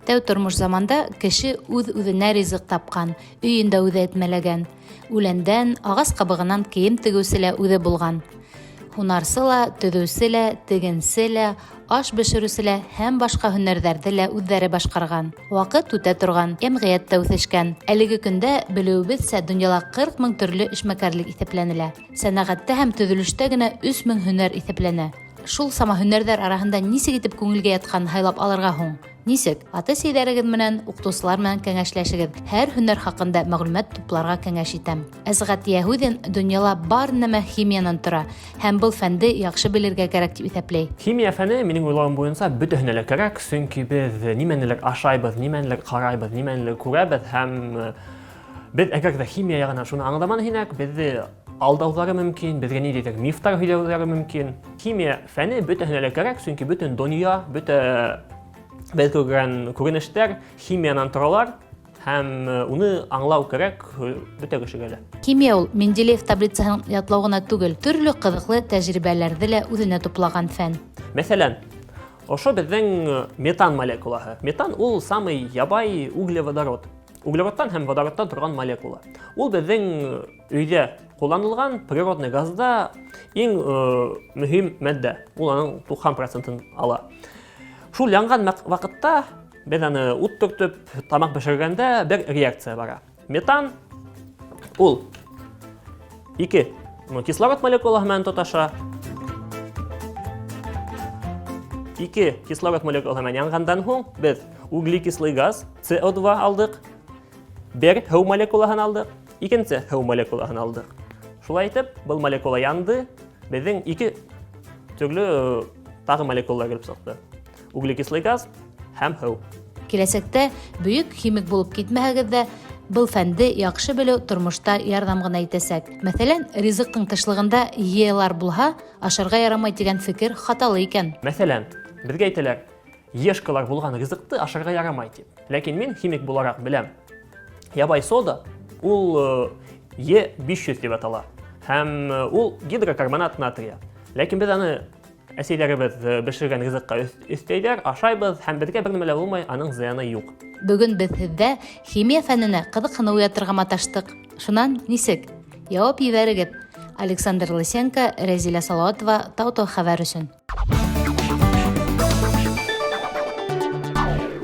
Тәү тормыш заманда кеше үҙ-үҙенә ризыҡ тапҡан, өйөндә үҙе әтмәләгән. Үләндән, ағас ҡабығынан кейем тегеүсе лә үҙе булған. Һунарсы ла, төҙөүсе лә, тегенсе лә, аш бешереүсе лә һәм башҡа һөнәрҙәрҙе лә үҙҙәре башҡарған. Ваҡыт үтә торған, йәмғиәт тә үҫешкән. Әлеге көндә белеүебеҙсә, донъяла 40 000 төрлө эшмәкәрлек иҫәпләнелә. Сәнәғәттә һәм төҙөлөштә генә 3 000 һөнәр иҫәпләнә. Шул сама һөнәрҙәр араһында нисек итеп күңелгә ятҡан һайлап алырға һуң? Нисек? Ата-әсәйҙәрегеҙ менән, уҡытыусылар менән кәңәшләшегеҙ. Һәр һөнәр хаҡында мәғлүмәт тупларға кәңәш итәм. Әсғәт Йәһүҙин донъяла бар нәмә химиянан тора һәм был фәнде яҡшы белергә кәрәк тип иҫәпләй. Химия фәне минең уйлауым буйынса бөтәһенә лә кәрәк, сөнки беҙ нимәнелер ашайбыҙ, нимәнелер ҡарайбыҙ, нимәнелер күрәбеҙ һәм беҙ әгәр ҙә химия яғынан шуны аңламаны һинәк, беҙҙе алдауҙары мөмкин, беҙгә ниндәйҙер мифтар һөйләүҙәре мөмкин. Химия фәне бөтәһенә лә кәрәк, сөнки бөтөн донъя, бөтә беҙ күргән күренештәр химиянан торалар һәм уны аңлау кәрәк бөтә кешегә лә. Химия ул Менделеев таблицаһын ятлау ғына түгел, төрлө ҡыҙыҡлы тәжрибәләрҙе лә үҙенә туплаған фән. Мәҫәлән, ошо беҙҙең метан молекулаһы. Метан ул самый ябай углеводород. Углеродтан һәм водородтан торған молекула. Ул беҙҙең өйҙә ҡулланылған природный газда иң мөһим мәддә. Ул аның 90%-ын ала. Шул янған ваҡытта беҙ аны ут төртөп, тамаҡ бешергәндә бер реакция бара. Метан ул 2 кислород молекулаһы менән тоташа. 2 кислород молекулаһы менән янғандан һуң беҙ углекислый газ CO2 алдыҡ, бер һыу молекулаһын алдыҡ, икенсе һыу молекулаһын алдыҡ. Шулай итеп, был молекула янды, беҙҙең 2 төрлө тағы молекулалар килеп сыҡты. Углекислый газ һәм һыу. Киләсәктә бөйөк химик булып китмәһәгеҙ ҙә, был фәнде яҡшы белеү тормошта ярҙам ғына итәсәк. Мәҫәлән, ризыҡтың тышлығында йыялар булһа, ашарға ярамай тигән фекер хаталы икән. Мәҫәлән, беҙгә әйтәләр, ешкалар булған ризыҡты ашарға ярамай тип. Ләкин мин химик булараҡ беләм. Ябай сода ул Е500 дип атала. Һәм ул гидрокарбонат натрия. Ләкин беҙ аны әсәйҙәребеҙ бешергән ризыҡҡа өҫтәйҙәр, ашайбыҙ һәм беҙгә бер нәмә лә булмай, аның зыяны юҡ. Бөгөн беҙ һеҙҙә химия фәненә ҡыҙыҡһыныу уятырға маташтыҡ. Шунан нисек? Яуап ебәрегеҙ. Александр Лысенко, Рәзилә Салауатова, Тау-Тау хәбәр өсөн.